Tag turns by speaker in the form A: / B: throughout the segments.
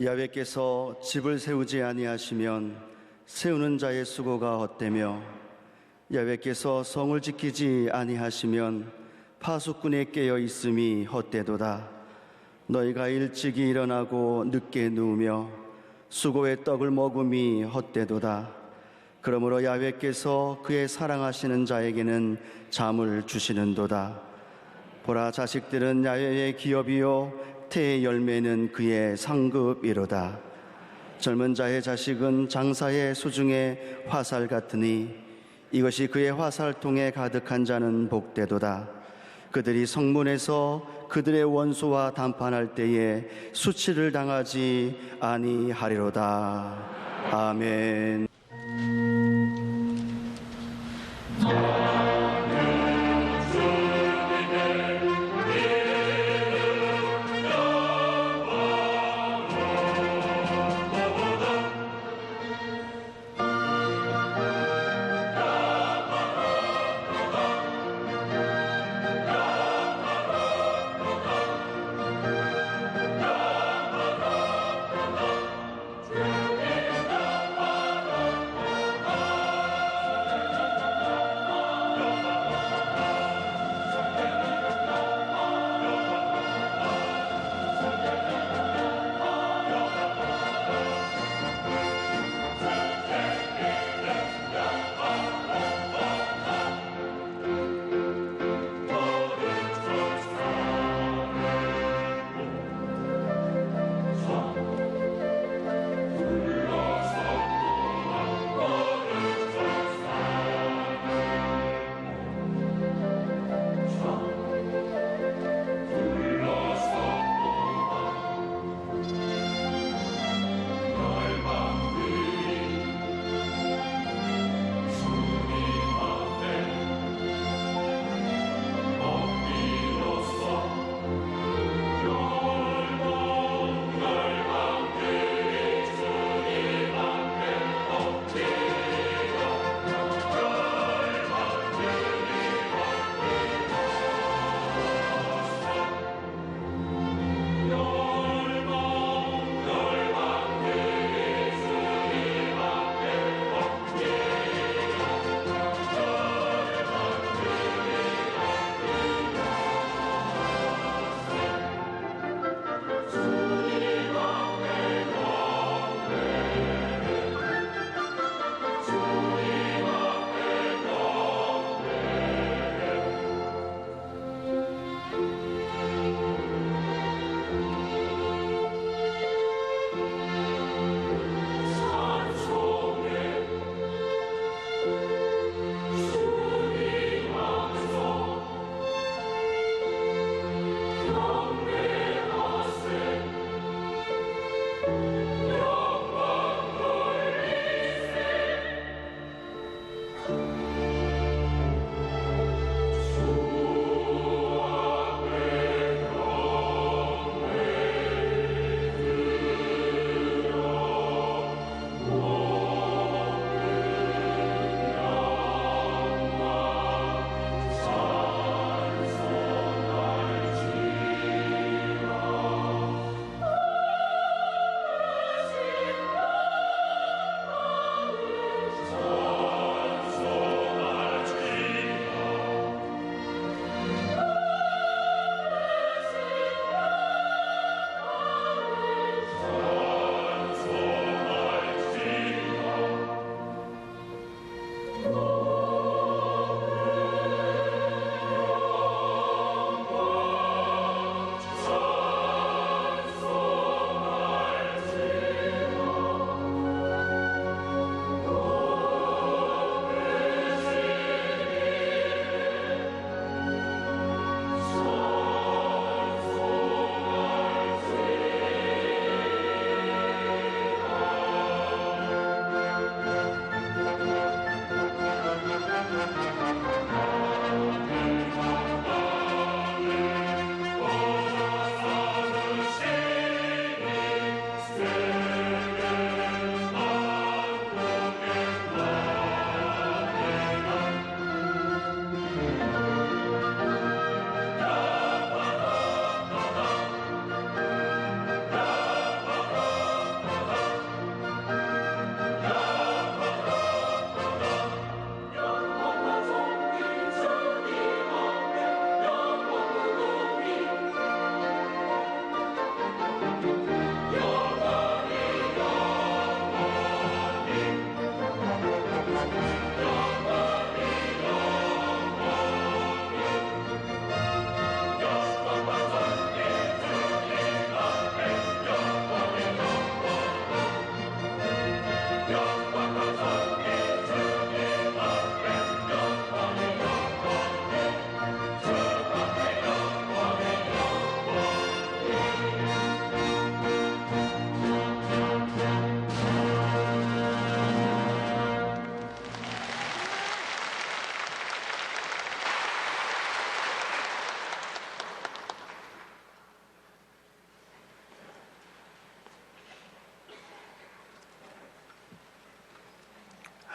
A: 야훼께서 집을 세우지 아니하시면 세우는 자의 수고가 헛되며 야훼께서 성을 지키지 아니하시면 파수꾼이 깨어 있음이 헛되도다. 너희가 일찍이 일어나고 늦게 누우며 수고의 떡을 먹음이 헛되도다. 그러므로 야훼께서 그의 사랑하시는 자에게는 잠을 주시는도다. 보라, 자식들은 야훼의 기업이요 태의 열매는 그의 상급이로다. 젊은 자의 자식은 장사의 수중에 화살 같으니 이것이 그의 화살통에 가득한 자는 복되도다. 그들이 성문에서 그들의 원수와 담판할 때에 수치를 당하지 아니하리로다. 아멘.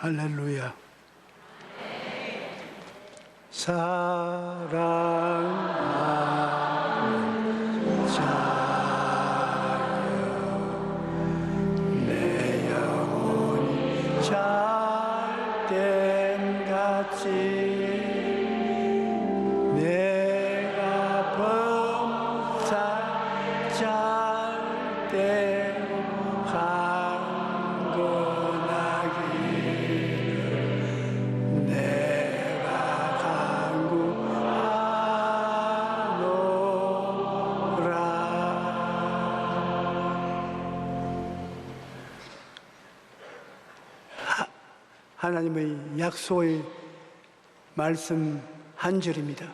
B: 할렐루야. 사랑하는 자여 내 영혼이 잘됨같이 내가 범사 잘됨 강건하기를 내가 간구하노라. 하나님의 약속의 말씀 한 절입니다.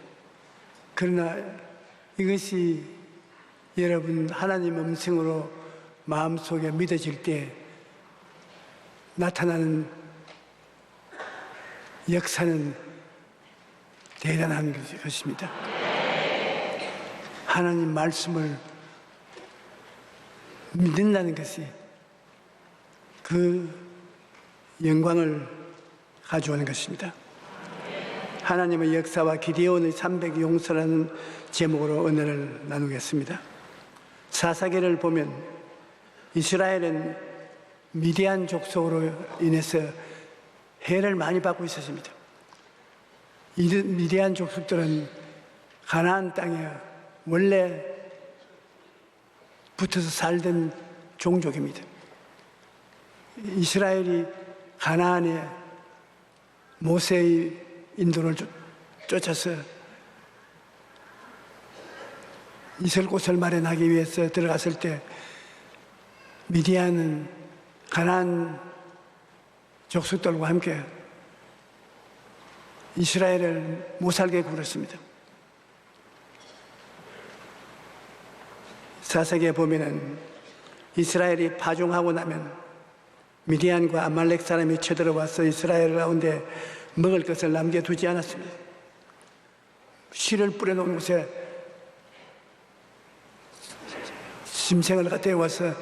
B: 그러나 이것이 여러분 하나님 음성으로 마음속에 믿어질 때 나타나는 역사는 대단한 것입니다. 하나님 말씀을 믿는다는 것이 그 영광을 가져오는 것입니다. 하나님의 역사와 기드온의 300 용서라는 제목으로 은혜를 나누겠습니다. 사사기를 보면 이스라엘은 미디안 족속으로 인해서 해를 많이 받고 있었습니다. 이 미디안 족속들은 가나안 땅에 원래 붙어서 살던 종족입니다. 이스라엘이 가나안에 모세의 인도를 쫓아서 있을 곳을 마련하기 위해서 들어갔을 때 미디안은 가나안 족속들과 함께 이스라엘을 못 살게 굴었습니다. 사사기에 보면은 이스라엘이 파종하고 나면 미디안과 아말렉 사람이 쳐들어와서 이스라엘 가운데 먹을 것을 남겨두지 않았습니다. 씨를 뿌려놓은 곳에 짐승을 갖다 와서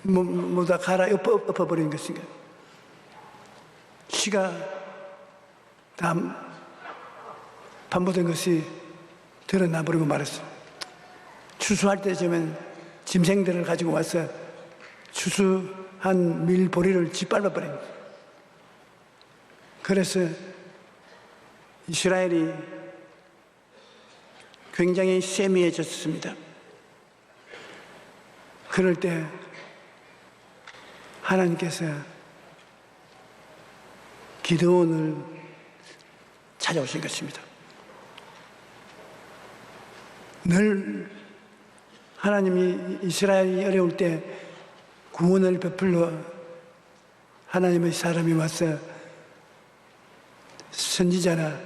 B: 모두 갈아 엎어버리는 것인가. 씨가 다 반복된 것이 드러나버리고 말았어요. 추수할 때쯤엔 짐승들을 가지고 와서 추수한 밀보리를 짓밟아버린 거예요. 그래서 이스라엘이 굉장히 세미해졌습니다. 그럴 때 하나님께서 기드온을 찾아오신 것입니다. 늘 하나님이 이스라엘이 어려울 때 구원을 베풀러 하나님의 사람이 와서 선지자나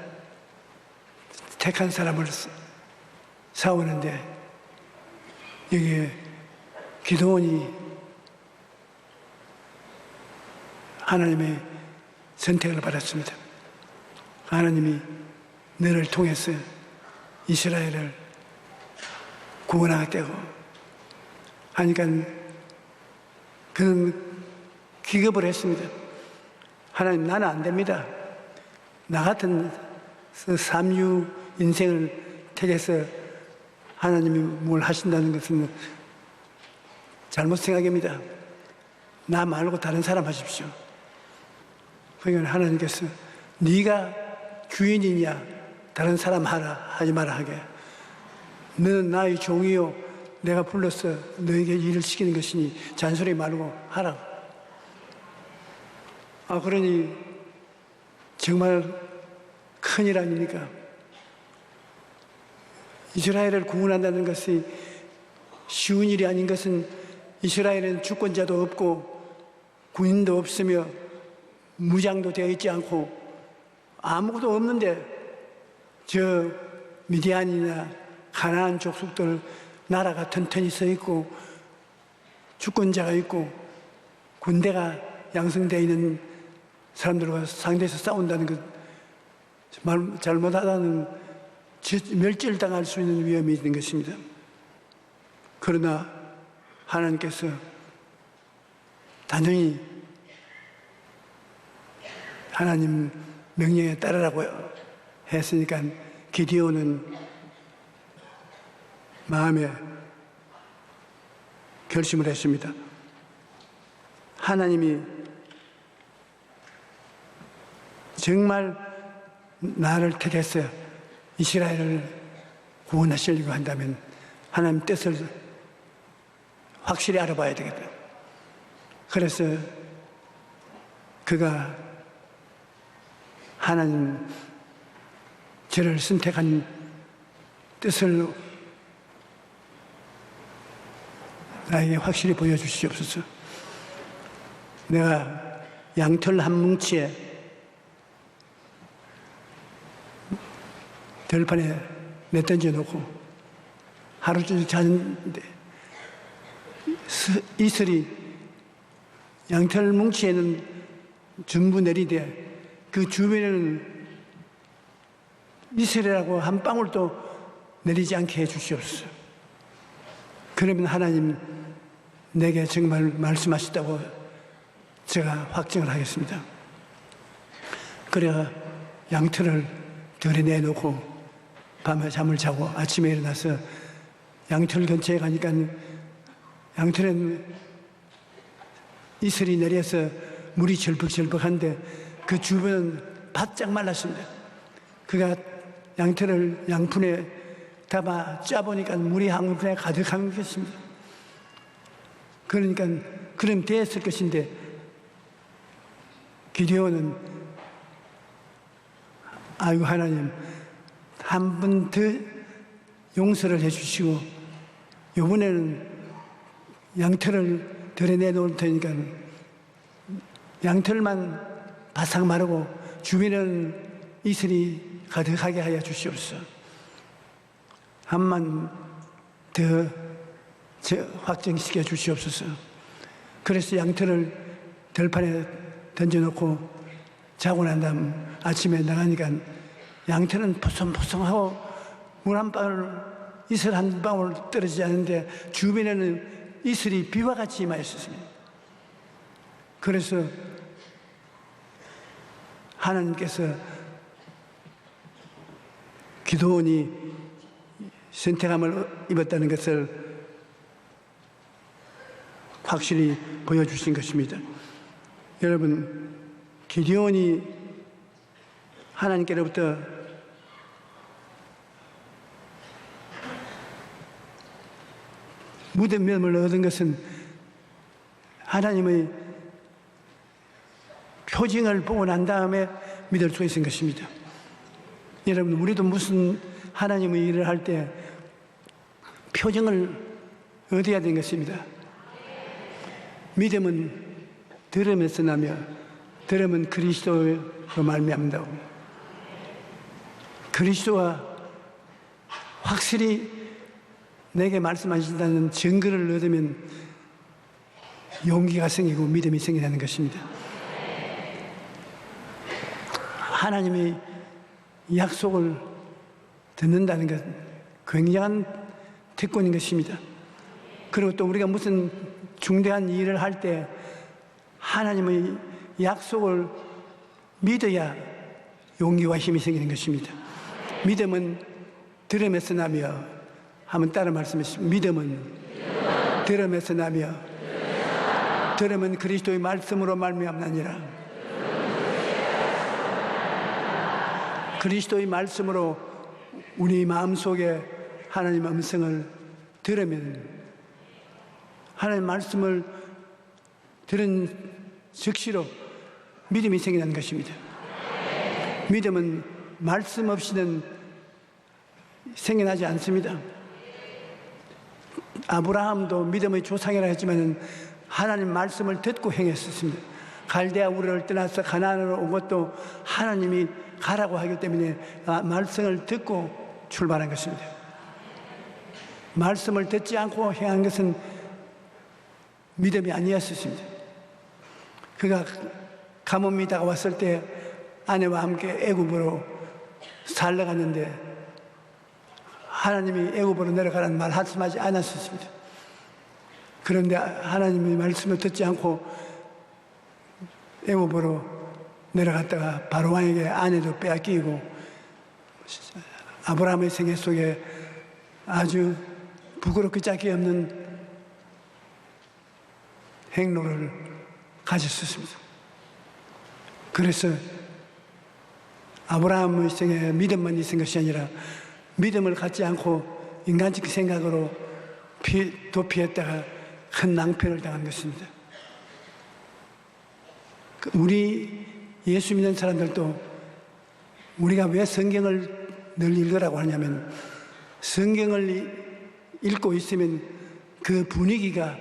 B: 택한 사람을 사오는데 여기에 기드온이 하나님의 선택을 받았습니다. 하나님이 너를 통해서 이스라엘을 구원하겠다고 하니까 그는 기겁을 했습니다. 하나님, 나는 안 됩니다. 나 같은 삼류 인생을 택해서 하나님이 뭘 하신다는 것은 잘못 생각입니다. 나 말고 다른 사람 하십시오. 그러니까 하나님께서 네가 주인이냐 다른 사람 하지 마라 하게. 너는 나의 종이요 내가 불러서 너에게 일을 시키는 것이니 잔소리 말고 하라. 그러니 정말 큰일 아닙니까? 이스라엘을 구원한다는 것이 쉬운 일이 아닌 것은 이스라엘은 주권자도 없고 군인도 없으며 무장도 되어 있지 않고 아무것도 없는데 저 미디안이나 가나안 족속들 나라가 튼튼히 서 있고 주권자가 있고 군대가 양성되어 있는 사람들과 상대해서 싸운다는 것 정말 잘못하다는 멸절을 당할 수 있는 위험이 있는 것입니다. 그러나 하나님께서 단연히 하나님 명령에 따르라고 했으니까 기디온은 마음에 결심을 했습니다. 하나님이 정말 나를 택해서 이스라엘을 구원하시려고 한다면 하나님 뜻을 확실히 알아봐야 되겠다. 그래서 그가 하나님 저를 선택한 뜻을 나에게 확실히 보여주시옵소서. 내가 양털 한 뭉치에 들판에 내던져 놓고 하루 종일 자는데 이슬이 양털 뭉치에는 전부 내리되 그 주변에는 이슬이라고 한 방울도 내리지 않게 해 주시옵소서. 그러면 하나님 내게 정말 말씀하시다고 제가 확증을 하겠습니다. 그래야 양털을 들에 내놓고 밤에 잠을 자고 아침에 일어나서 양털 근처에 가니까 양털엔 이슬이 내려서 물이 절벅절벅한데 그 주변은 바짝 말랐습니다. 그가 양털을 양푼에 담아 짜보니까 물이 한 푼에 가득한 것입니다. 그러니까 그럼 됐을 것인데 기드온은 아이고 하나님 한 번 더 용서를 해주시고 이번에는 양털을 들에 내놓을 테니까 양털만 바싹 마르고 주변에는 이슬이 가득하게 하여 주시옵소서. 한만 더 확정시켜 주시옵소서. 그래서 양털을 들판에 던져놓고 자고 난 다음 아침에 나가니까 양털은 포송포송하고 물 한 방울, 이슬 한 방울 떨어지지 않는데 주변에는 이슬이 비와 같이 임하였습니다. 그래서 하나님께서 기드온이 선택함을 입었다는 것을 확실히 보여주신 것입니다. 여러분, 기드온이 하나님께로부터 무덤명을 얻은 것은 하나님의 표징을 보고 난 다음에 믿을 수 있는 것입니다. 여러분, 우리도 무슨 하나님의 일을 할 때 표징을 얻어야 되는 것입니다. 믿음은 들음에서 나며 들음은 그리스도로 말미암는다고. 그리스도와 확실히 내게 말씀하신다는 증거를 얻으면 용기가 생기고 믿음이 생기는 것입니다. 하나님의 약속을 듣는다는 것 굉장한 특권인 것입니다. 그리고 또 우리가 무슨 중대한 일을 할 때 하나님의 약속을 믿어야 용기와 힘이 생기는 것입니다. 믿음은 들음에서 나며 한번 따라 말씀하십시오. 믿음은 들음에서 나며 들음은 그리스도의 말씀으로 말미암나니라. 그리스도의 말씀으로 우리 마음속에 하나님의 음성을 들으면 하나님의 말씀을 들은 즉시로 믿음이 생기는 것입니다. 믿음은 말씀 없이는 생겨나지 않습니다. 아브라함도 믿음의 조상이라 했지만 하나님 말씀을 듣고 행했었습니다. 갈대아 우르를 떠나서 가나안으로 온 것도 하나님이 가라고 하기 때문에 말씀을 듣고 출발한 것입니다. 말씀을 듣지 않고 행한 것은 믿음이 아니었습니다. 그가 가뭄이 다가왔을 때 아내와 함께 애굽으로 살려갔는데 하나님이 애굽으로 내려가라는 말 말씀하지 않았습니다. 그런데 하나님의 말씀을 듣지 않고 애굽으로 내려갔다가 바로 왕에게 아내도 빼앗기고 아브라함의 생애 속에 아주 부끄럽기 짝이 없는 행로를 가졌었습니다. 그래서 아브라함의 생에 믿음만 있은 것이 아니라 믿음을 갖지 않고 인간적 생각으로 도피했다가 큰 낭패를 당한 것입니다. 우리 예수 믿는 사람들도 우리가 왜 성경을 늘 읽으라고 하냐면 성경을 읽고 있으면 그 분위기가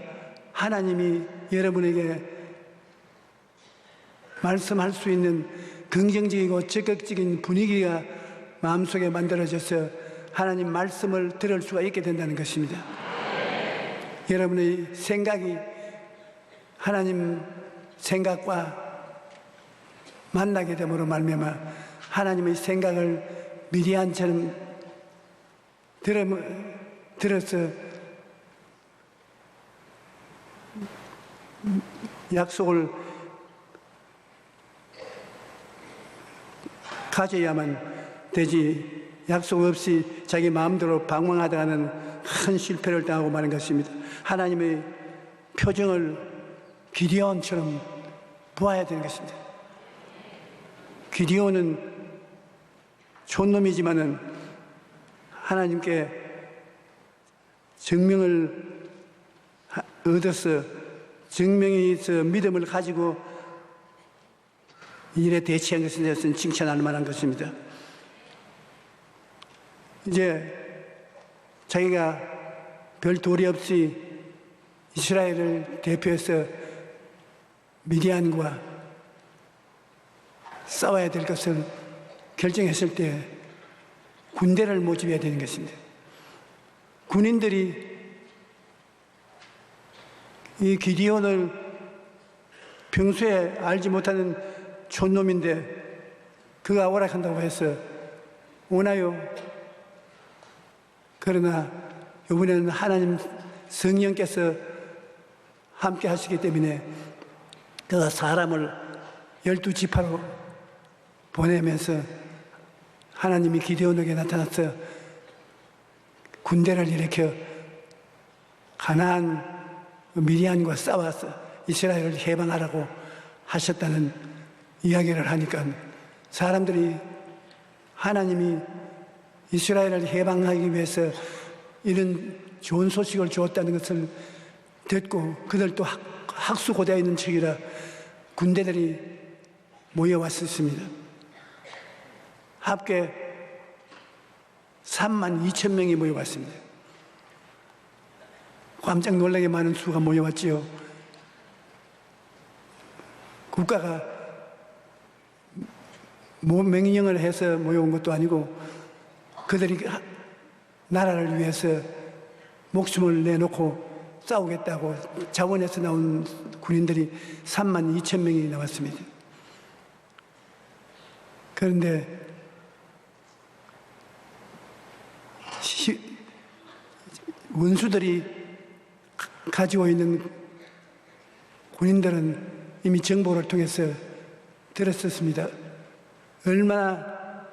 B: 하나님이 여러분에게 말씀할 수 있는 긍정적이고 적극적인 분위기가 마음속에 만들어져서 하나님 말씀을 들을 수가 있게 된다는 것입니다. 여러분의 생각이 하나님 생각과 만나게 됨으로 말미암아 하나님의 생각을 미디안처럼 들어서 약속을 가져야만 되지, 약속 없이 자기 마음대로 방황하다가는 큰 실패를 당하고 마는 것입니다. 하나님의 표정을 기드온처럼 보아야 되는 것입니다. 기드온은 촌놈이지만은 하나님께 증명을 얻어서 증명이 있어 믿음을 가지고 일에 대치한 것에 대해서는 칭찬할 만한 것입니다. 이제 자기가 별 도리 없이 이스라엘을 대표해서 미디안과 싸워야 될 것을 결정했을 때 군대를 모집해야 되는 것입니다. 군인들이 이 기드온을 평소에 알지 못하는 촌놈인데 그가 오락한다고 해서 오나요? 그러나 이번에는 하나님 성령께서 함께 하시기 때문에 그가 사람을 12지파로 보내면서 하나님이 기드온에게 나타나서 군대를 일으켜 가나안 미디안과 싸워서 이스라엘을 해방하라고 하셨다는 이야기를 하니까 사람들이 하나님이 이스라엘을 해방하기 위해서 이런 좋은 소식을 주었다는 것을 듣고 그들도 학수고대에 있는 척이라 군대들이 모여왔었습니다. 합계 32,000명이 모여왔습니다. 깜짝 놀라게 많은 수가 모여왔지요. 국가가 명령을 해서 모여온 것도 아니고 그들이 나라를 위해서 목숨을 내놓고 싸우겠다고 자원에서 나온 군인들이 32,000명이 나왔습니다. 그런데 원수들이 가지고 있는 군인들은 이미 정보를 통해서 들었었습니다. 얼마나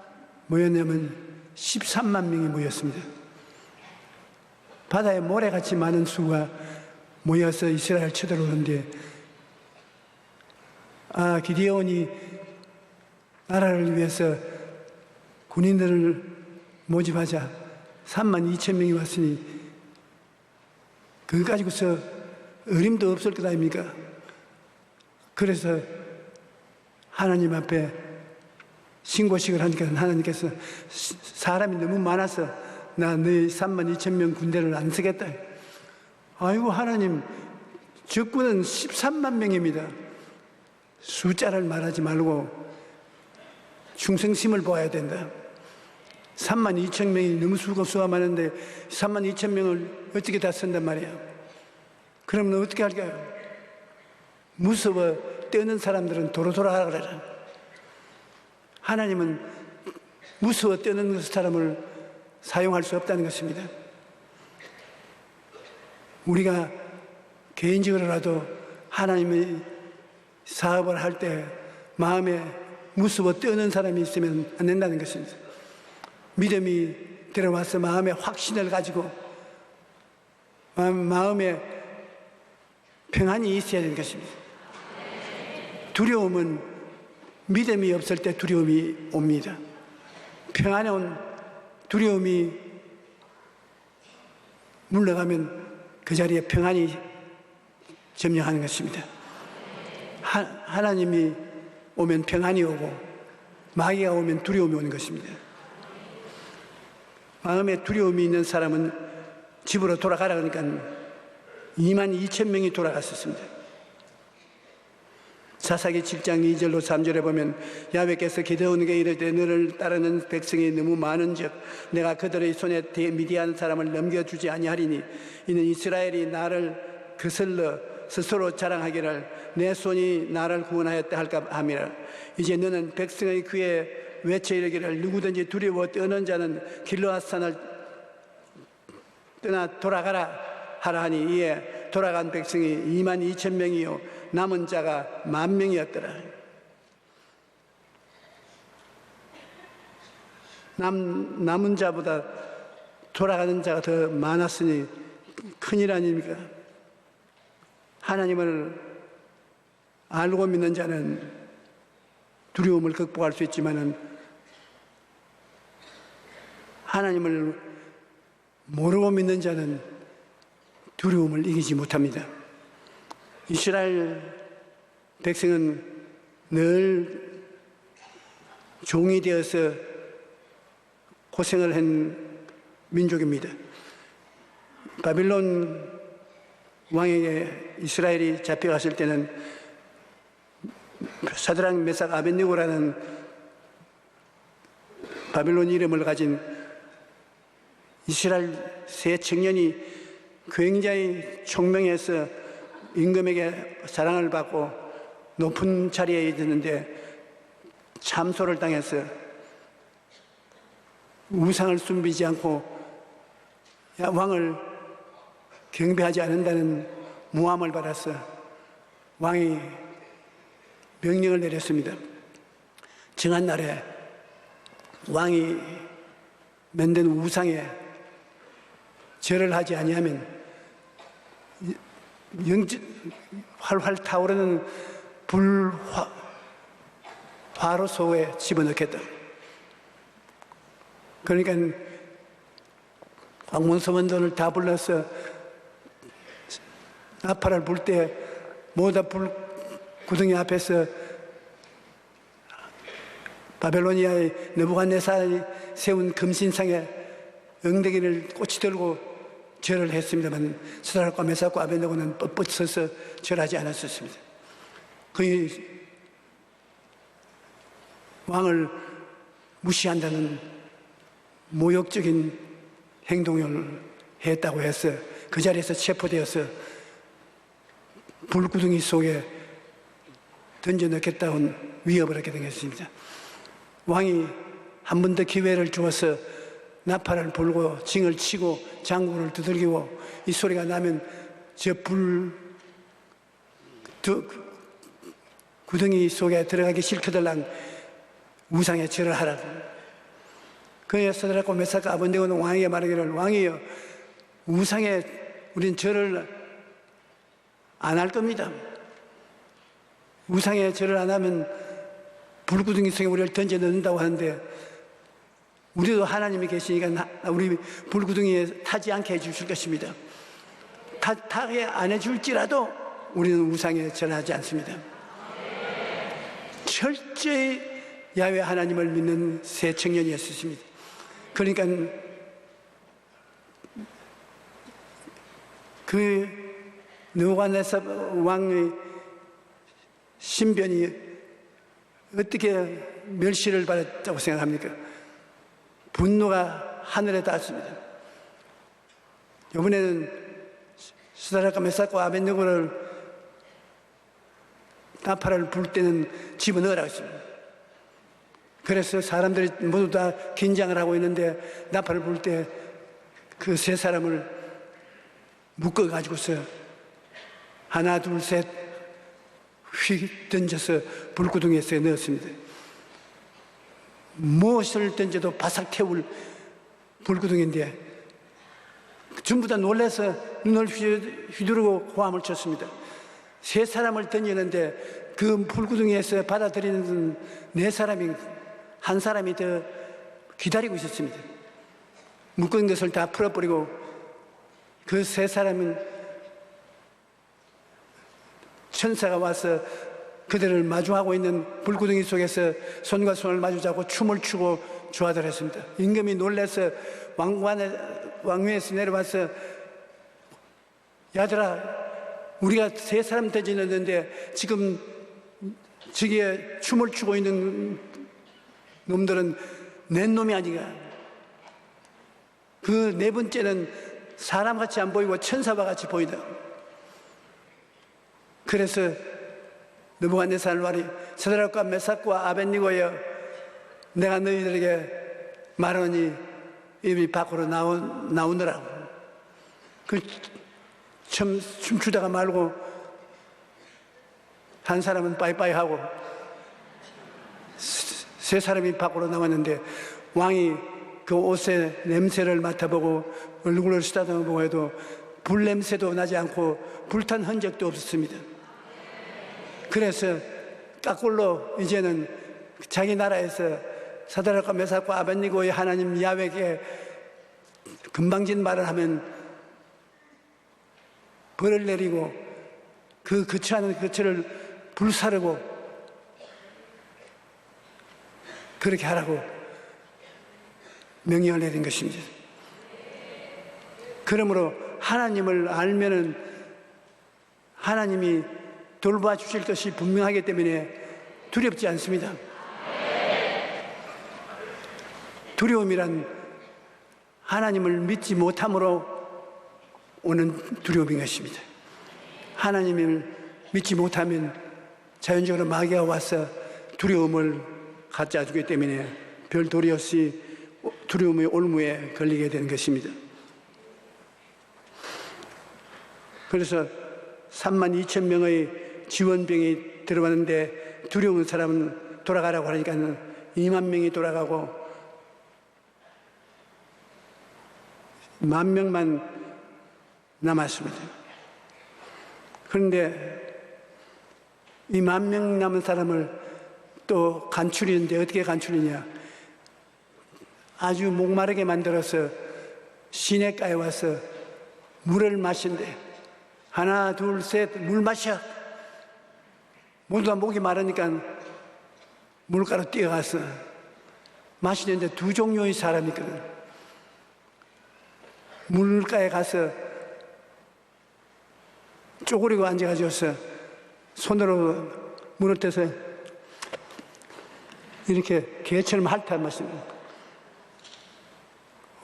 B: 모였냐면 13만 명이 모였습니다. 바다에 모래같이 많은 수가 모여서 이스라엘 쳐들어오는데 기드온이 나라를 위해서 군인들을 모집하자 32,000명이 왔으니 그거 가지고서 어림도 없을 것 아닙니까? 그래서 하나님 앞에 신고식을 하니까 하나님께서 사람이 너무 많아서 나 너희 32,000명 군대를 안 쓰겠다. 아이고 하나님, 적군은 13만 명입니다. 숫자를 말하지 말고 충성심을 보아야 된다. 32,000명이 너무 수가 많은데 32,000명을 어떻게 다 쓴단 말이야. 그러면 어떻게 할까요? 무서워 떠는 사람들은 도로 돌아가라 그래라. 하나님은 무서워 떠는 사람을 사용할 수 없다는 것입니다. 우리가 개인적으로라도 하나님의 사업을 할 때 마음에 무서워 떠는 사람이 있으면 안 된다는 것입니다. 믿음이 들어와서 마음에 확신을 가지고 마음에 평안이 있어야 되는 것입니다. 두려움은 믿음이 없을 때 두려움이 옵니다. 평안에 온 두려움이 물러가면 그 자리에 평안이 점령하는 것입니다. 하나님이 오면 평안이 오고 마귀가 오면 두려움이 오는 것입니다. 마음에 두려움이 있는 사람은 집으로 돌아가라 그러니까 22,000명이 돌아갔었습니다. 사사기 7장 2절로 3절에 보면 야훼께서 기드온에게 이르되 너를 따르는 백성이 너무 많은즉 내가 그들의 손에 미디안 사람을 넘겨주지 아니하리니 이는 이스라엘이 나를 거슬러 스스로 자랑하기를 내 손이 나를 구원하였다 할까 함이라. 이제 너는 백성의 귀에 외쳐 이르기를 누구든지 두려워 떠는 자는 길르앗산을 떠나 돌아가라 하라 하니 이에 돌아간 백성이 22,000명이요 남은 자가 10,000명이었더라. 남은 자보다 돌아가는 자가 더 많았으니 큰일 아닙니까? 하나님을 알고 믿는 자는 두려움을 극복할 수 있지만은 하나님을 모르고 믿는 자는 두려움을 이기지 못합니다. 이스라엘 백성은 늘 종이 되어서 고생을 한 민족입니다. 바빌론 왕에게 이스라엘이 잡혀갔을 때는 사드락 메삭 아벳느고라는 바빌론 이름을 가진 이스라엘 세 청년이 굉장히 총명해서 임금에게 사랑을 받고 높은 자리에 있었는데 참소를 당해서 우상을 숨기지 않고 왕을 경배하지 않는다는 모함을 받아서 왕이 명령을 내렸습니다. 정한 날에 왕이 만든 우상에 절을 하지 아니하면 활활 타오르는 화로소에 집어넣겠다. 그러니까 광문서원들을 다 불러서 나팔을 불 때 모두 불 구덩이 앞에서 바벨로니아의 느부갓네살이 세운 금신상에 엉덩이를 꼬치 들고 절을 했습니다만 스드락과 메삭과 아벳느고는 뻣뻣 서서 절하지 않았었습니다. 그 왕을 무시한다는 모욕적인 행동을 했다고 해서 그 자리에서 체포되어서 불구덩이 속에 던져넣겠다는 위협을 하게 된 것입니다. 왕이 한 번 더 기회를 주어서 나팔을 불고 징을 치고 장구를 두들기고 이 소리가 나면 저 구덩이 속에 들어가기 싫거들랑 우상에 절을 하라고. 그에 사드락과 메삭과 아벳느고는 왕에게 말하기를 왕이여 우상에 우린 절을 안 할 겁니다. 우상에 절을 안 하면 불구덩이 속에 우리를 던져 넣는다고 하는데 우리도 하나님이 계시니까 우리 불구덩이에 타지 않게 해주실 것입니다. 타게 안 해줄지라도 우리는 우상에 절하지 않습니다. 철저히 야훼 하나님을 믿는 새 청년이었습니다. 그러니까 그 느부갓네살 왕의 신변이 어떻게 멸시를 받았다고 생각합니까? 분노가 하늘에 닿았습니다. 이번에는 스드락과 메삭과 아벳느고를 나팔을 불 때는 집어넣으라고 했습니다. 그래서 사람들이 모두 다 긴장을 하고 있는데 나팔을 불 때 그 세 사람을 묶어가지고서 하나 둘 셋 휙 던져서 불구덩이에 넣었습니다. 무엇을 던져도 바삭 태울 불구덩이인데 전부 다 놀라서 눈을 휘두르고 고함을 쳤습니다. 세 사람을 던지는데 그 불구덩이에서 받아들이는 네 사람이, 한 사람이 더 기다리고 있었습니다. 묶은 것을 다 풀어버리고 그 세 사람은 천사가 와서 그들을 마주하고 있는 불구덩이 속에서 손과 손을 마주잡고 춤을 추고 조화를 했습니다. 임금이 놀라서 왕위에서 내려와서 야들아, 우리가 세 사람 던지는데 지금 저기에 춤을 추고 있는 놈들은 내 놈이 아니가. 그 네 번째는 사람같이 안 보이고 천사와 같이 보이다. 그래서 느부갓네살 말이 사드락과 메삭과 아벳니고여, 내가 너희들에게 말하니 입이 밖으로 나오느라고. 그 춤추다가 말고 한 사람은 빠이빠이 하고 세 사람이 밖으로 나왔는데 왕이 그 옷의 냄새를 맡아보고 얼굴을 쓰다듬어보고 해도 불 냄새도 나지 않고 불탄 흔적도 없었습니다. 그래서 까꿀로 이제는 자기 나라에서 사드락과 메삭과 아벳니고의 하나님 야훼에게 금방진 말을 하면 벌을 내리고 그 거처하는 거처를 불사르고 그렇게 하라고 명령을 내린 것입니다. 그러므로 하나님을 알면은 하나님이 돌봐 주실 것이 분명하기 때문에 두렵지 않습니다. 두려움이란 하나님을 믿지 못함으로 오는 두려움인 것입니다. 하나님을 믿지 못하면 자연적으로 마귀가 와서 두려움을 갖다 주기 때문에 별 도리 없이 두려움의 올무에 걸리게 되는 것입니다. 그래서 32,000명의 지원병이 들어왔는데 두려운 사람은 돌아가라고 하니까 20,000명이 돌아가고 10,000명만 남았습니다. 그런데 이 10,000명 남은 사람을 또 간추리는데 어떻게 간추리냐? 아주 목마르게 만들어서 시냇가에 와서 물을 마신대. 하나, 둘, 셋, 물 마셔. 모두 다 목이 마르니까 물가로 뛰어가서 마시는데 두 종류의 사람이 있거든. 물가에 가서 쪼그리고 앉아가지고서 손으로 물을 떼서 이렇게 개처럼 핥아 마십니다.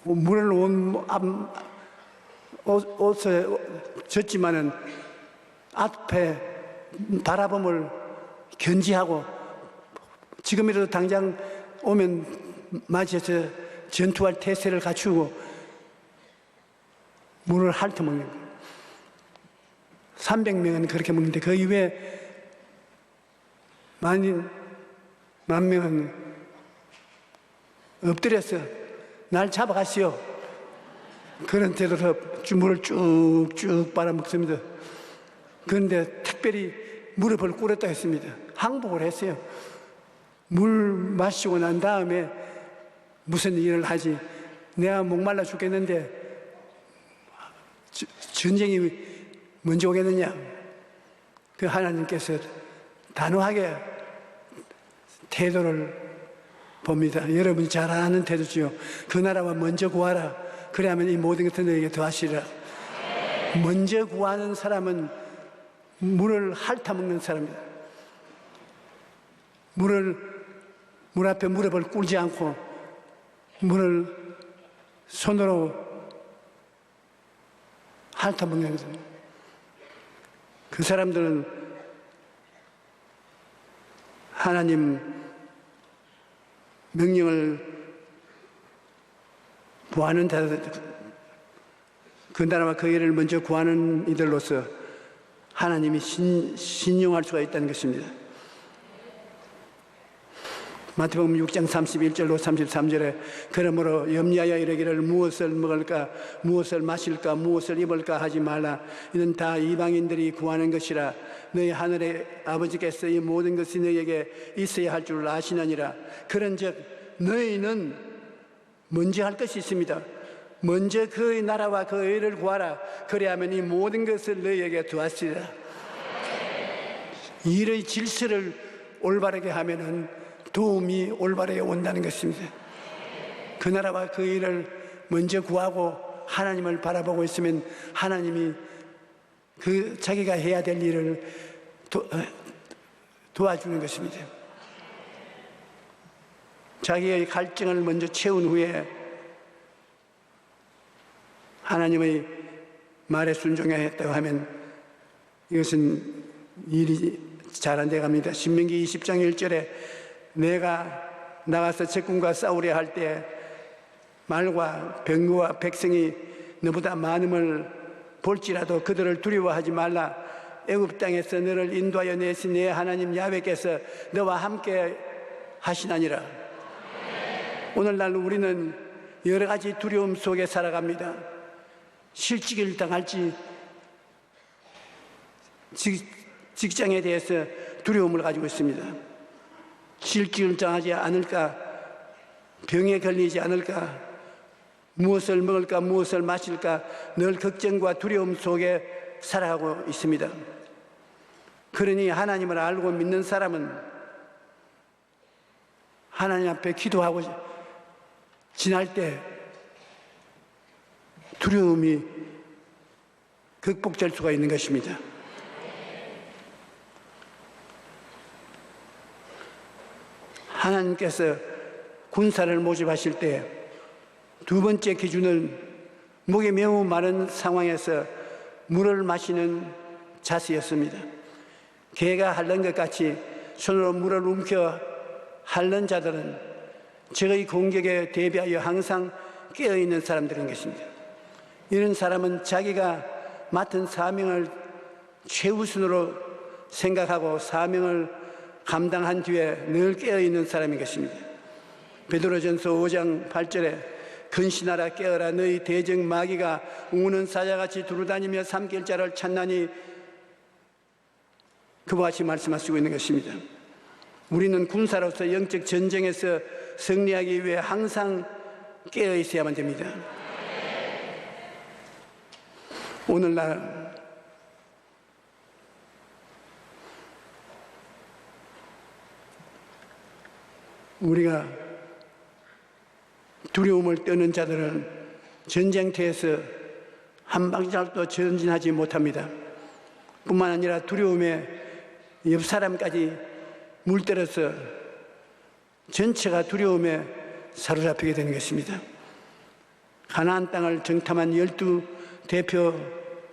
B: 물을 옷에 젖지만은 앞에 바라봄을 견지하고 지금이라도 당장 오면 맞이해서 전투할 태세를 갖추고 물을 핥아먹는 거예요. 300명은 그렇게 먹는데 그 이외에 10,000명은 엎드려서 날 잡아가시오. 그런 태도로 물을 쭉쭉 빨아먹습니다. 그런데 특별히 무릎을 꿇었다 했습니다. 항복을 했어요. 물 마시고 난 다음에 무슨 일을 하지? 내가 목말라 죽겠는데 전쟁이 먼저 오겠느냐? 그 하나님께서 단호하게 태도를 봅니다. 여러분이 잘 아는 태도지요. 그 나라와 먼저 구하라. 그래야만 이 모든 것을 너에게 더하시리라. 먼저 구하는 사람은 물을 핥아먹는 사람입니다. 물 앞에 무릎을 꿇지 않고 물을 손으로 핥아먹는 것입니다. 그 사람들은 하나님 명령을 구하는 그 나라와 그 일을 먼저 구하는 이들로서 하나님이 신용할 수가 있다는 것입니다. 마태복음 6장 31절로 33절에 그러므로 염려하여 이르기를 무엇을 먹을까 무엇을 마실까 무엇을 입을까 하지 말라. 이는 다 이방인들이 구하는 것이라. 너희 하늘의 아버지께서 이 모든 것이 너희에게 있어야 할 줄 아시느니라. 그런즉 너희는 먼저 할 것이 있습니다. 먼저 그의 나라와 그의 의를 구하라. 그리하면 이 모든 것을 너희에게 더하시리라. 일의 질서를 올바르게 하면은 도움이 올바르게 온다는 것입니다. 그 나라와 그 일을 먼저 구하고 하나님을 바라보고 있으면 하나님이 그 자기가 해야 될 일을 도와주는 것입니다. 자기의 갈증을 먼저 채운 후에 하나님의 말에 순종했다고 하면 이것은 일이 잘 안 돼 갑니다. 신명기 20장 1절에 내가 나가서 적군과 싸우려 할 때 말과 병거와 백성이 너보다 많음을 볼지라도 그들을 두려워하지 말라. 애굽 땅에서 너를 인도하여 내신 내 하나님 야훼께서 너와 함께 하시나니라. 오늘날 우리는 여러 가지 두려움 속에 살아갑니다. 실직을 당할지 직장에 대해서 두려움을 가지고 있습니다. 실직을 당하지 않을까, 병에 걸리지 않을까, 무엇을 먹을까, 무엇을 마실까 늘 걱정과 두려움 속에 살아가고 있습니다. 그러니 하나님을 알고 믿는 사람은 하나님 앞에 기도하고 지날 때 두려움이 극복될 수가 있는 것입니다. 하나님께서 군사를 모집하실 때 두 번째 기준은 목이 매우 마른 상황에서 물을 마시는 자세였습니다. 개가 핥는 것 같이 손으로 물을 움켜 핥는 자들은 적의 공격에 대비하여 항상 깨어있는 사람들인 것입니다. 이런 사람은 자기가 맡은 사명을 최우선으로 생각하고 사명을 감당한 뒤에 늘 깨어있는 사람인 것입니다. 베드로전서 5장 8절에 근신하라 깨어라 너희 대적 마귀가 우는 사자같이 두루다니며 삼킬 자를 찾나니 그와 같이 말씀하시고 있는 것입니다. 우리는 군사로서 영적 전쟁에서 승리하기 위해 항상 깨어 있어야만 됩니다. 오늘날 우리가 두려움을 떠는 자들은 전쟁터에서 한 발짝도 전진하지 못합니다. 뿐만 아니라 두려움에 옆 사람까지 물들어서 전체가 두려움에 사로잡히게 되는 것입니다. 가나안 땅을 정탐한 12대표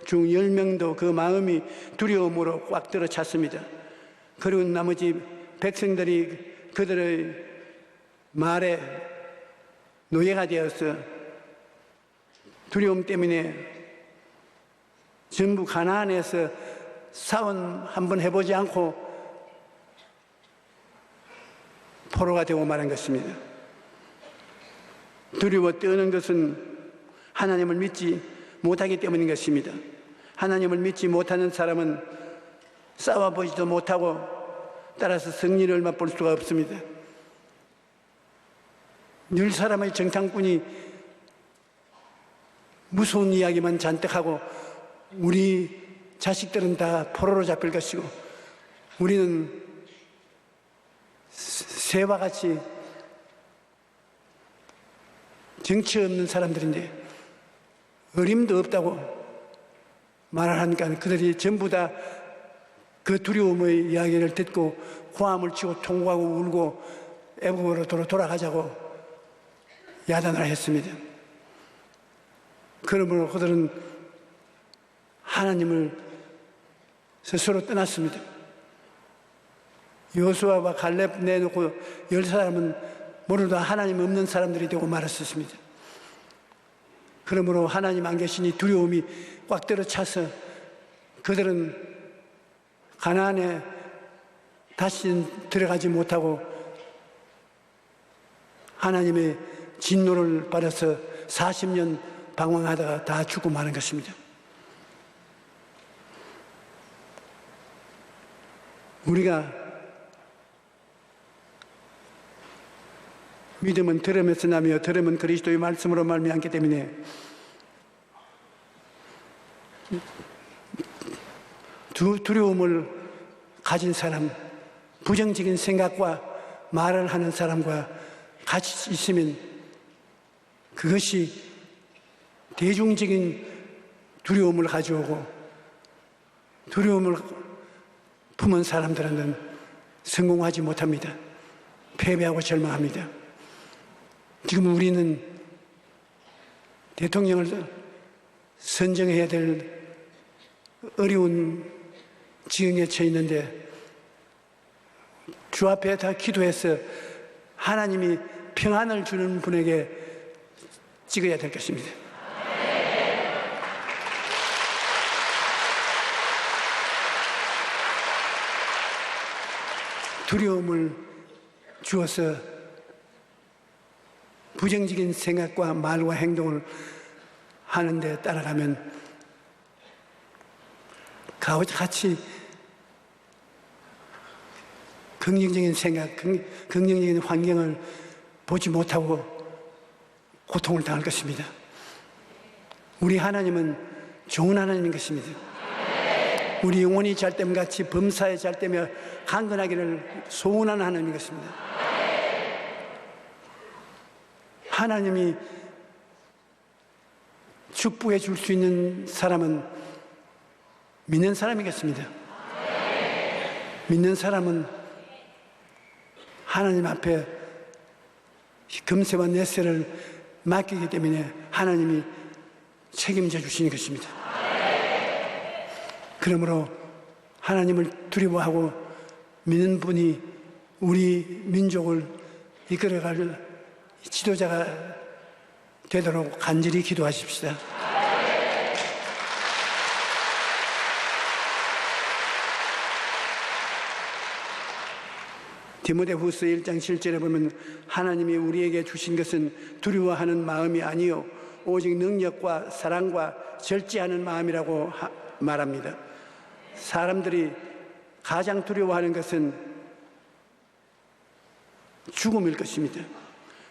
B: 중 10명도 그 마음이 두려움으로 꽉 들어 찼습니다. 그리고 나머지 백성들이 그들의 말에 노예가 되어서 두려움 때문에 전부 가나안에서 싸움 한번 해보지 않고 포로가 되고 말한 것입니다. 두려워 떠는 것은 하나님을 믿지 못하기 때문인 것입니다. 하나님을 믿지 못하는 사람은 싸워보지도 못하고 따라서 승리를 맛볼 수가 없습니다. 늘 사람의 정탐꾼이 무서운 이야기만 잔뜩 하고 우리 자식들은 다 포로로 잡힐 것이고 우리는 새와 같이 정치 없는 사람들인데 어림도 없다고 말을 하니까 그들이 전부 다 그 두려움의 이야기를 듣고 고함을 치고 통곡하고 울고 애국으로 돌아가자고 야단을 했습니다. 그러므로 그들은 하나님을 스스로 떠났습니다. 여호수아와 갈렙 내놓고 10사람은 모두 다 하나님 없는 사람들이 되고 말았었습니다. 그러므로 하나님 안 계시니 두려움이 꽉 들어 차서 그들은 가나안에 다시 들어가지 못하고 하나님의 진노를 받아서 40년 방황하다가 다 죽고 마는 것입니다. 우리가 믿음은 들음에서 나며 들음은 그리스도의 말씀으로 말미암기 때문에 두려움을 가진 사람, 부정적인 생각과 말을 하는 사람과 같이 있으면 그것이 대중적인 두려움을 가져오고 두려움을 품은 사람들은 성공하지 못합니다. 패배하고 절망합니다. 지금 우리는 대통령을 선정해야 될 어려운 지경에 처해 있는데 주 앞에 다 기도해서 하나님이 평안을 주는 분에게 찍어야 될 것입니다. 두려움을 주어서 부정적인 생각과 말과 행동을 하는데 따라가면 같이 긍정적인 생각, 긍정적인 환경을 보지 못하고 고통을 당할 것입니다. 우리 하나님은 좋은 하나님인 것입니다. 우리 영혼이 잘됨같이 범사에 잘되며 강건하기를 소원하는 하나님인 것입니다. 하나님이 축복해 줄 수 있는 사람은 믿는 사람이겠습니다. 믿는 사람은 하나님 앞에 금세와 넷세를 맡기기 때문에 하나님이 책임져 주시는 것입니다. 그러므로 하나님을 두려워하고 믿는 분이 우리 민족을 이끌어갈 지도자가 되도록 간절히 기도하십시다. 디모데후서 1장 7절에 보면 하나님이 우리에게 주신 것은 두려워하는 마음이 아니요 오직 능력과 사랑과 절제하는 마음이라고 말합니다. 사람들이 가장 두려워하는 것은 죽음일 것입니다.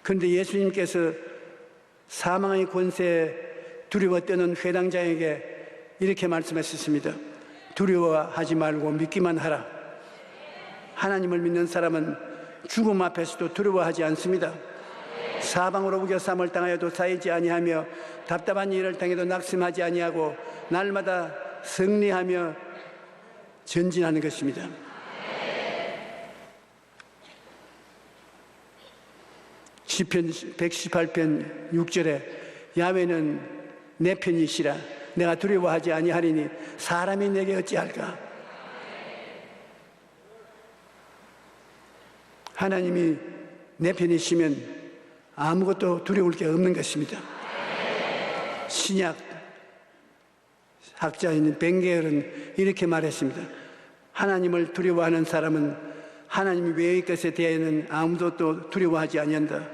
B: 그런데 예수님께서 사망의 권세에 두려워 떠는 회당장에게 이렇게 말씀하셨습니다. 두려워하지 말고 믿기만 하라. 하나님을 믿는 사람은 죽음 앞에서도 두려워하지 않습니다. 사방으로 우겨쌈을 당하여도 쌓이지 아니하며 답답한 일을 당해도 낙심하지 아니하고 날마다 승리하며 전진하는 것입니다. 시편 118편 6절에 야훼는 내 편이시라 내가 두려워하지 아니하리니 사람이 내게 어찌할까. 하나님이 내 편이시면 아무것도 두려울 게 없는 것입니다. 신약 학자인 벵게얼은 이렇게 말했습니다. 하나님을 두려워하는 사람은 하나님 외의 것에 대해서는 아무도 또 두려워하지 아니한다.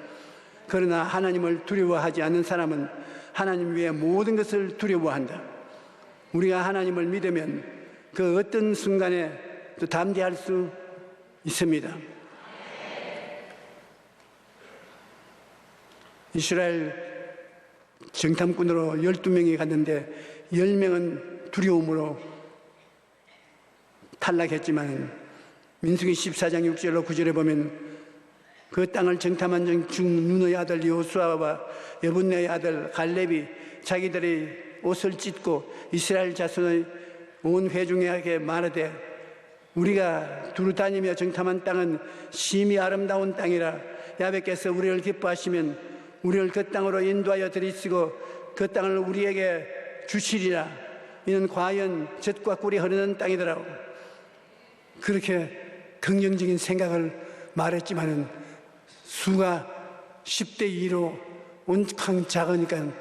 B: 그러나 하나님을 두려워하지 않는 사람은 하나님 외의 모든 것을 두려워한다. 우리가 하나님을 믿으면 그 어떤 순간에 또 담대할 수 있습니다. 이스라엘 정탐꾼으로 12명이 갔는데 10명은 두려움으로 탈락했지만 민수기 14장 6절로 9절에 보면 그 땅을 정탐한 중 눈의 아들 여호수아와 여분네의 아들 갈렙이 자기들의 옷을 찢고 이스라엘 자손의 온 회중에게 말하되 우리가 두루 다니며 정탐한 땅은 심히 아름다운 땅이라 야훼께서 우리를 기뻐하시면 우리를 그 땅으로 인도하여 들이시고 그 땅을 우리에게 주시리라. 이는 과연 젖과 꿀이 흐르는 땅이더라고. 그렇게 긍정적인 생각을 말했지만은 수가 10대 2로 온창 작으니까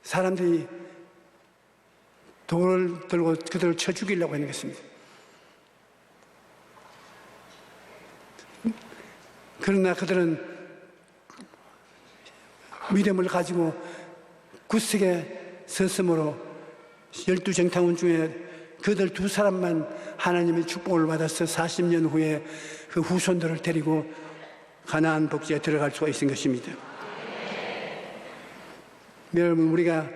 B: 사람들이 돌을 들고 그들을 쳐 죽이려고 하는 것입니다. 그러나 그들은 믿음을 가지고 굳세게 섰으므로 12정탐꾼 중에 그들 2사람만 하나님의 축복을 받아서 40년 후에 그 후손들을 데리고 가나안 복지에 들어갈 수가 있은 것입니다. 여러분, 우리가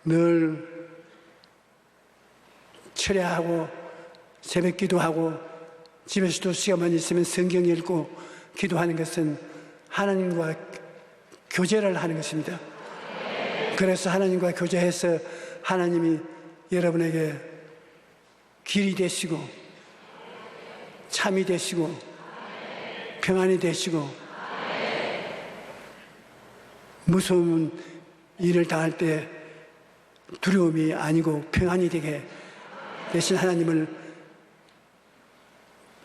B: 늘 철야하고 새벽 기도하고 집에서도 시간만 있으면 성경 읽고 기도하는 것은 하나님과 교제를 하는 것입니다. 그래서 하나님과 교제해서 하나님이 여러분에게 길이 되시고 참이 되시고 평안이 되시고 무서운 일을 당할 때 두려움이 아니고 평안이 되게 대신 하나님을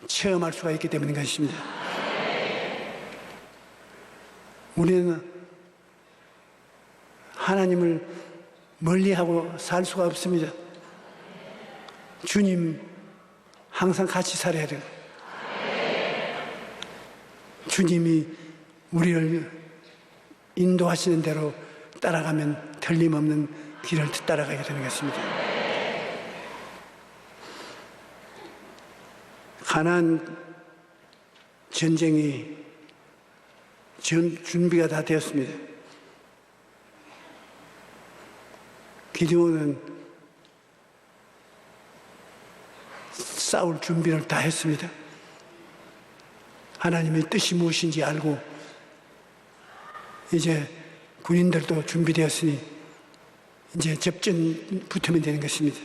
B: 체험할 수가 있기 때문인 것입니다. 우리는 하나님을 멀리하고 살 수가 없습니다. 주님 항상 같이 살아야 돼요. 주님이 우리를 인도하시는 대로 따라가면 틀림없는 길을 따라가게 되는 것입니다. 가나안 전쟁이 준비가 다 되었습니다. 기드온은 싸울 준비를 다 했습니다. 하나님의 뜻이 무엇인지 알고 이제 군인들도 준비되었으니 이제 접전 붙으면 되는 것입니다.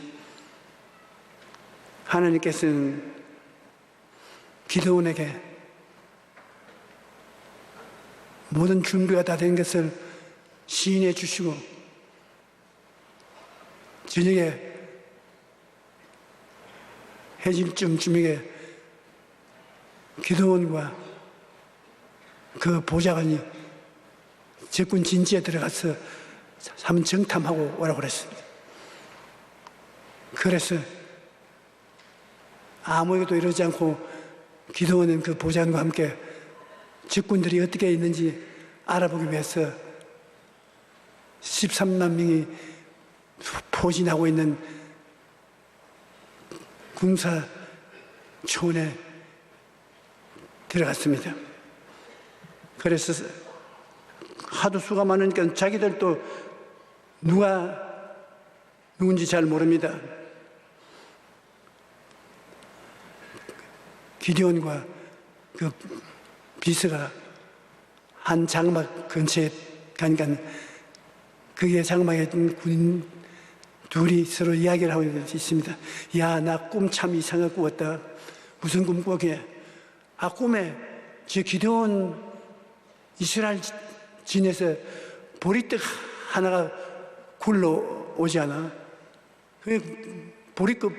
B: 하나님께서는 기드온에게 모든 준비가 다 된 것을 시인해 주시고 저녁에 해질쯤에 기드온과 그 보좌관이 적군 진지에 들어가서 한번 정탐하고 오라고 그랬습니다. 그래서 아무에게도 이러지 않고 기드온은 그 보좌관과 함께 적군들이 어떻게 있는지 알아보기 위해서 13만 명이 포진하고 있는 군사초원에 들어갔습니다. 그래서 하도 수가 많으니까 자기들도 누군지 잘 모릅니다. 기드온과 그 비서가 한 장막 근처에 가니까 그게 장막에 있는 군인 둘이 서로 이야기를 하고 있습니다. 야, 나 꿈 참 이상하게 꾸었다. 무슨 꿈 꾸었게? 아, 꿈에 저 기드온 이스라엘 진에서 보리떡 하나가 굴러오지 않아? 그 보리떡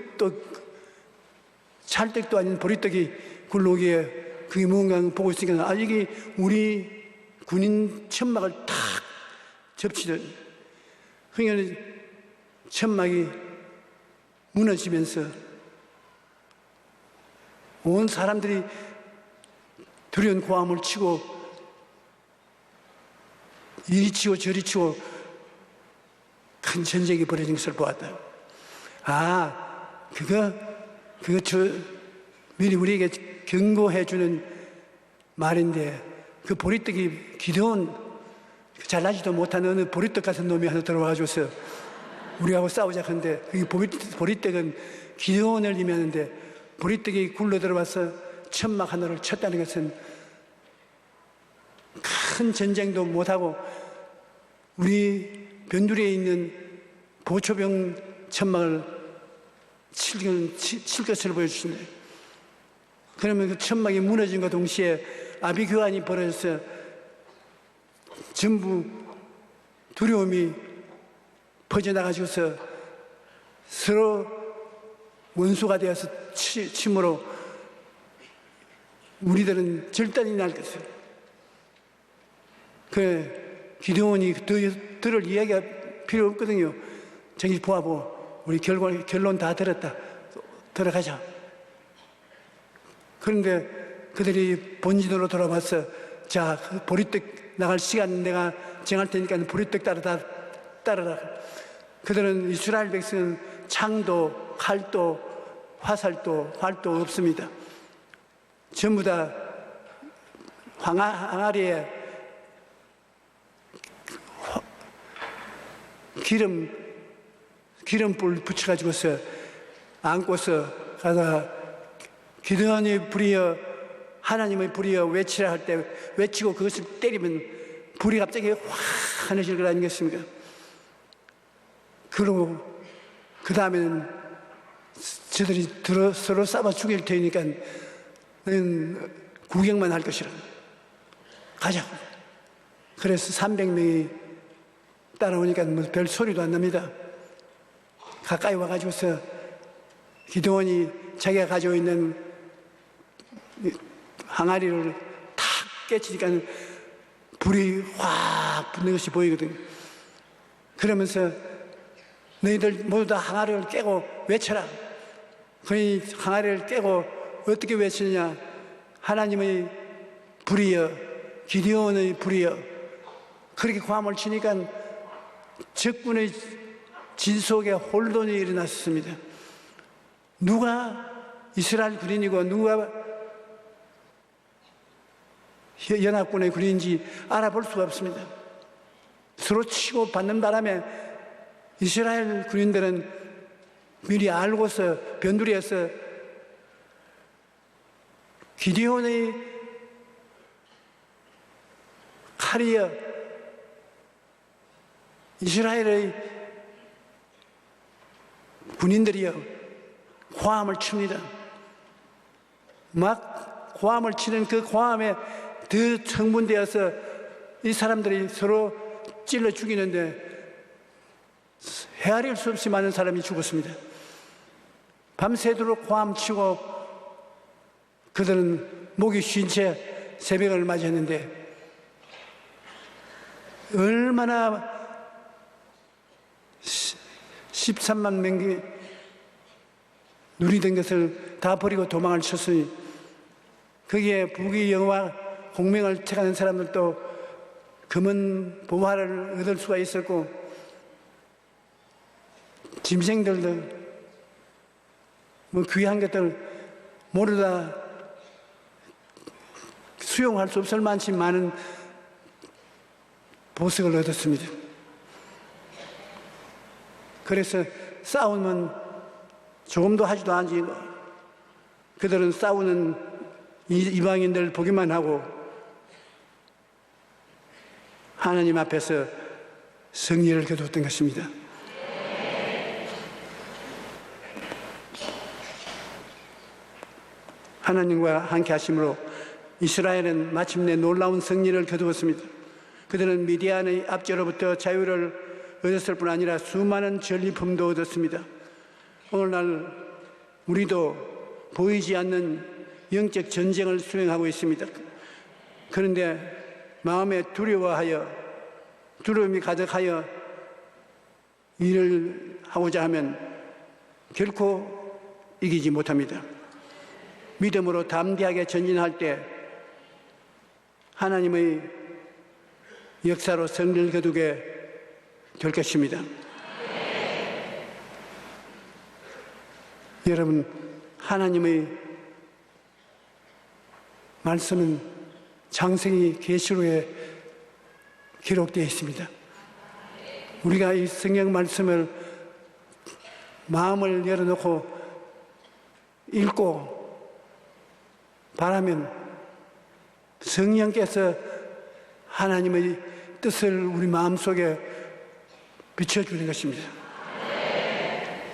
B: 찰떡도 아닌 보리떡이 굴러오기에 그게 뭔가 보고 있으니까 아, 이게 우리 군인 천막을 탁 접치던 그러니까 천막이 무너지면서 온 사람들이 두려운 고함을 치고 이리 치고 저리 치고 큰 전쟁이 벌어진 것을 보았다. 아, 그거 미리 우리에게 경고해 주는 말인데 그 보리떡이 기드온 잘나지도 못한 어느 보리떡 같은 놈이 하나 들어와가지고서 우리하고 싸우자 하는데 그 보리떡은 기드온을 의미하는데 보리떡이 굴러 들어와서 천막 하나를 쳤다는 것은 큰 전쟁도 못하고 우리 변두리에 있는 보초병 천막을 칠 것을 보여주시네요. 그러면 그 천막이 무너진과 동시에 아비규환이 벌어져서 전부 두려움이 퍼져나가지고서 서로 원수가 되어서 침으로 우리들은 절단이 날 것을. 그 기드온이 들을 이야기가 필요 없거든요. 저기 보아보, 우리 결론 다 들었다. 들어가자. 그런데 그들이 본진으로 돌아와서 자, 보리떡 나갈 시간 내가 정할 테니까 불이 떡 따르라. 그들은 이스라엘 백성은 창도 칼도 화살도 활도 없습니다. 전부 다 항아리에 기름불 붙여가지고서 안고서 가다가 기드온의 불이여 하나님의 불이여 외치라 할 때 외치고 그것을 때리면 불이 갑자기 확 하늘질 거 아니겠습니까? 그러고 그 다음에는 저들이 서로 싸워 죽일 테니까 너는 구경만 할 것이라 가자고. 그래서 300명이 따라오니까 뭐 별 소리도 안 납니다. 가까이 와가지고서 기드온이 자기가 가지고 있는 항아리를 탁 깨치니까 불이 확 붙는 것이 보이거든요. 그러면서 너희들 모두 다 항아리를 깨고 외쳐라. 그러니 항아리를 깨고 어떻게 외치느냐? 하나님의 불이여, 기드온의 불이여. 그렇게 고함을 치니까 적군의 진속에 혼돈이 일어났습니다. 누가 이스라엘 군인이고 누가 연합군의 군인인지 알아볼 수가 없습니다. 서로 치고 받는 바람에 이스라엘 군인들은 미리 알고서 변두리에서 기드온의 칼이여 이스라엘의 군인들이여 고함을 칩니다. 막 고함을 치는 그 고함에 더 청분되어서 이 사람들이 서로 찔러 죽이는데 헤아릴 수 없이 많은 사람이 죽었습니다. 밤새도록 고함치고 그들은 목이 쉰 채 새벽을 맞이했는데 얼마나 13만 명이 누리던 것을 다 버리고 도망을 쳤으니 거기에 부귀영화 공명을 택하는 사람들도 금은 보화를 얻을 수가 있었고 짐승들도 뭐 귀한 것들 모두 다 수용할 수 없을 만치 많은 보석을 얻었습니다. 그래서 싸우면 조금도 하지도 않지고 그들은 싸우는 이방인들 보기만 하고 하나님 앞에서 승리를 거두었던 것입니다. 하나님과 함께 하심으로 이스라엘은 마침내 놀라운 승리를 거두었습니다. 그들은 미디안의 압제로부터 자유를 얻었을 뿐 아니라 수많은 전리품도 얻었습니다. 오늘날 우리도 보이지 않는 영적 전쟁을 수행하고 있습니다. 그런데 마음에 두려움이 가득하여 일을 하고자 하면 결코 이기지 못합니다. 믿음으로 담대하게 전진할 때 하나님의 역사로 승리를 거두게 될 것입니다. 여러분, 하나님의 말씀은 창세기 계시록에 기록되어 있습니다. 우리가 이 성경 말씀을 마음을 열어놓고 읽고 바라면 성령께서 하나님의 뜻을 우리 마음속에 비춰주는 것입니다.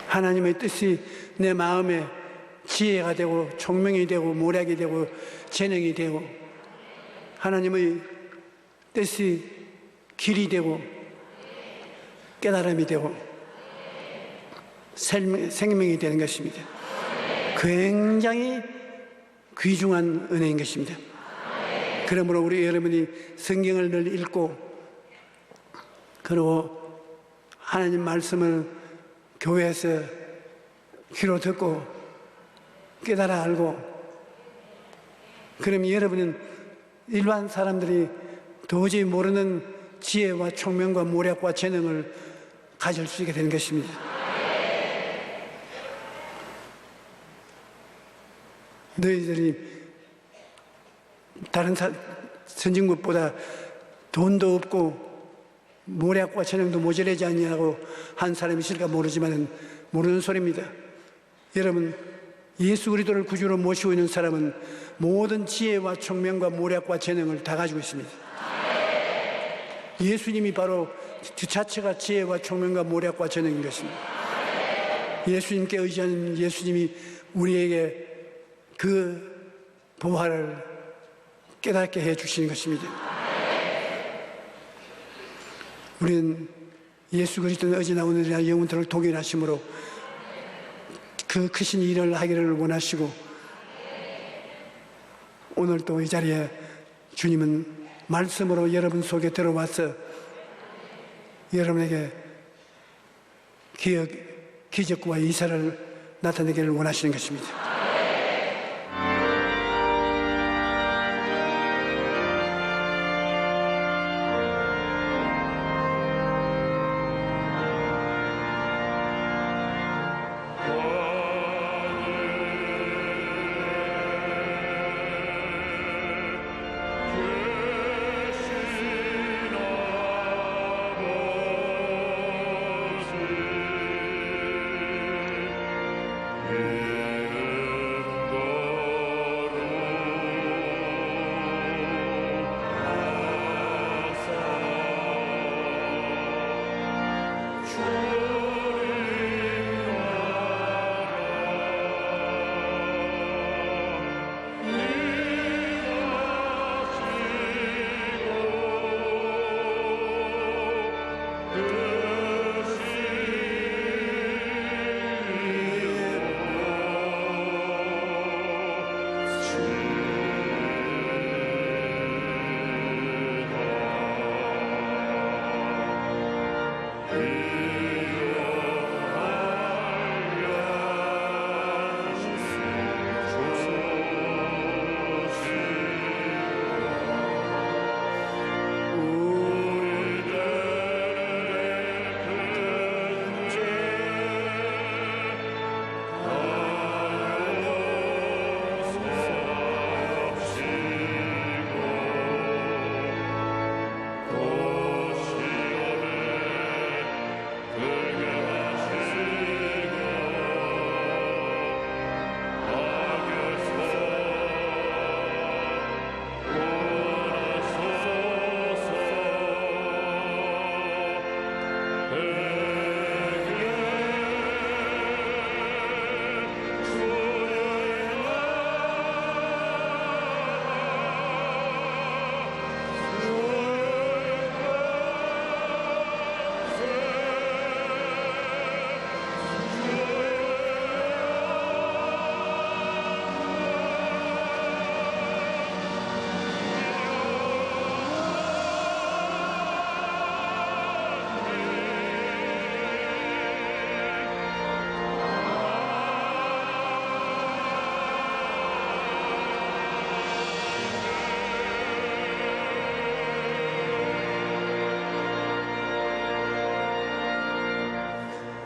B: 하나님의 뜻이 내 마음에 지혜가 되고 총명이 되고 모략이 되고 재능이 되고 하나님의 뜻이 길이 되고 깨달음이 되고 생명이 되는 것입니다. 굉장히 귀중한 은혜인 것입니다. 그러므로 우리 여러분이 성경을 늘 읽고 그리고 하나님 말씀을 교회에서 귀로 듣고 깨달아 알고 그럼 여러분은 일반 사람들이 도저히 모르는 지혜와 총명과 모략과 재능을 가질 수 있게 되는 것입니다. 너희들이 다른 선진국보다 돈도 없고 모략과 재능도 모자라지 않냐고 한 사람이 있을까 모르지만 모르는 소리입니다. 여러분, 예수 그리스도를 구주로 모시고 있는 사람은 모든 지혜와 총명과 모략과 재능을 다 가지고 있습니다. 예수님이 바로 그 자체가 지혜와 총명과 모략과 재능인 것입니다. 예수님께 의지하는 예수님이 우리에게 그 보화를 깨닫게 해 주시는 것입니다. 우리는 예수 그리스도는 어제나 오늘이나 영원토록 동일하심으로 그 크신 일을 하기를 원하시고, 오늘 또 이 자리에 주님은 말씀으로 여러분 속에 들어와서 여러분에게 기적과 이사를 나타내기를 원하시는 것입니다.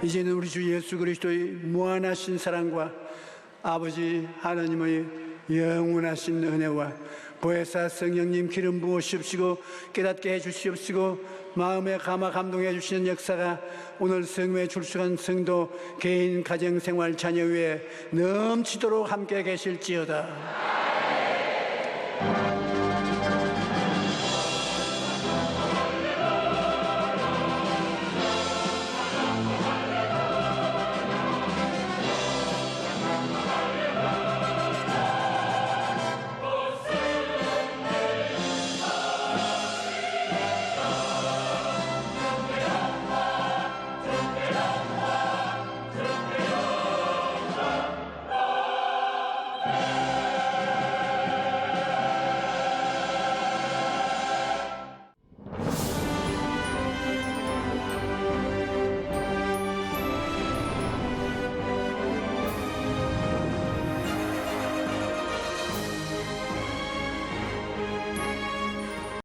B: 이제는 우리 주 예수 그리스도의 무한하신 사랑과 아버지 하나님의 영원하신 은혜와 보혜사 성령님 기름 부으시옵시고 깨닫게 해주시옵시고 마음에 감화 감동해 주시는 역사가 오늘 성회에 출석한 성도 개인 가정생활 자녀 위에 넘치도록 함께 계실지어다.